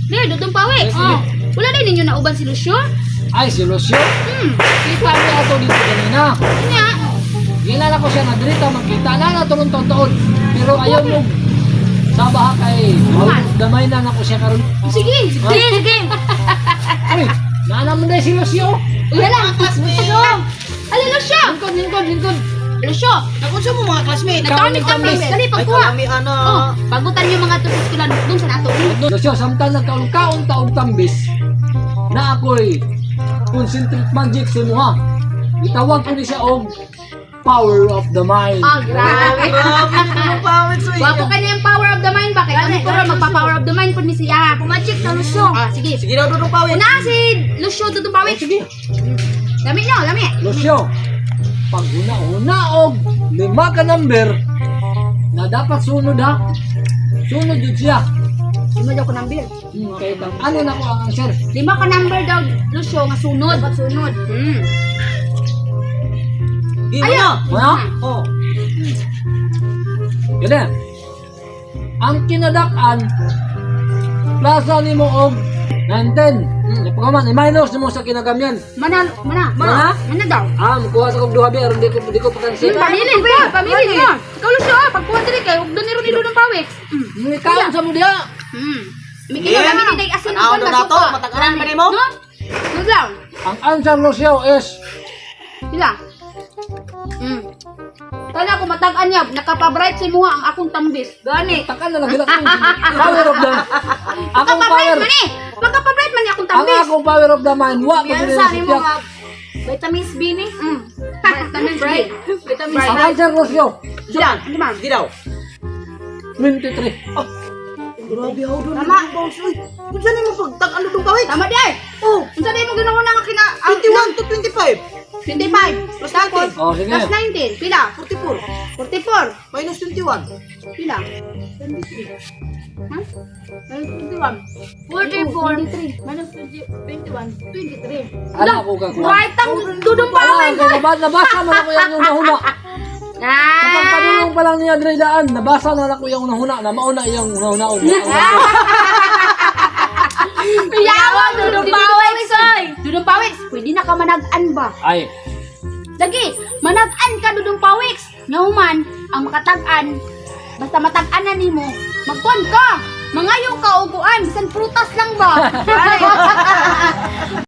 Dire, dudong pawi. Oh. Wala din ninyo nauban si Lucio? Ay, si Lucio. Kita niya ako dito kanina. Nya. Kilala ko siya na dito, magkita na tulong taon. Pero ayaw mo. Sabaha kay damay na ako siya karon. Sige, sige, sige. Uy, naana mo dahil si Lucio. Uy, hala, Lucio. Ali, Lucio. Lingkod. Lucio. Nakunsa mo mga classmate? Nagkamit kami. Dali, Ay, pagkuha. kami ano. Oh, pagutan yung mga tulis ko lang doon sa nato. Lucio, samtang nagkaon taong tambis na ako'y concentric magic sa muha. Itawag ko ni siya og power of the mind. Oh, grabe. Ang pawit sa Wapo ka na yung power of the mind ba? Kaya kami ko magpa-power of the mind po ni siya. Pumagic na Lucio. Ah, sige. Sige daw dudong pawit. Una si Lucio tutupawit. Sige. Dami nyo, dami. Lucio, pag una og 5 ka number na dapat sunod ha. Sunod yun siya. Lima daw ko number. Kaya ano na ko ang answer? 5 ka number daw, Lucio, nga sunod. Dapat sunod. Di mo Ayaw. na. Ha? Oh. Ganyan. Ang kinadak-an, plaza ni mo og 19. Pagkaman, i-minus mo sa kinagamyan. Mana daw. Mukuha sa kong duha biya, di ko patansin. Pamili mo. Ikaw, Lucio, pagkuha dili kayo, doon niro nilo ng pawit. Ikaw sa mo diya. May kilo kami ni day asin Ano ng na to? Matagaran ba mo? No? Naglaw. Ang answer, Lucio, is Sila. Kala ko matag-an niya, nakapabright sa muha ang akong tambis. Gani. takan na lang gila ko. Power of the akong Makapabright power. man eh. Makapabright man niya akong Ang tambis. akong power of the mind. Wa ko din sa tiyak. Vitamins B ni? Vitamins B. Vitamins Ang B. answer, Lucio, Sila. Ano ba? Sige daw. 23. Grabe ako doon. Tama. Kung saan mo pagtag ano dudong pawit? Tama di ay. Oh. Kung saan mo ginawa na nga kina... 21 to 25. 25. Plus Tapos, 19. Oh, sige. plus 19. Pila? 44. 44. Minus 21. Pila? Ha? Minus 21. 44. Minus 21. 23. Ala ko ka kuha. Right ang dudong pawin. Nabasa mo na ko yung una-una. Kapag padulong pa lang niya Dre daan, nabasa na ko yung una-una na mauna yung una-una. Yawan, dudong pawin, soy. Dudong pawin, pwede na ka manag-an ba? Ay, Lagi, manag-an ka dudong pawin. Nauman, ang makatag-an, basta matag-an na nimo, magkuhan ka. Mangayo ka uguan, bisan prutas lang ba?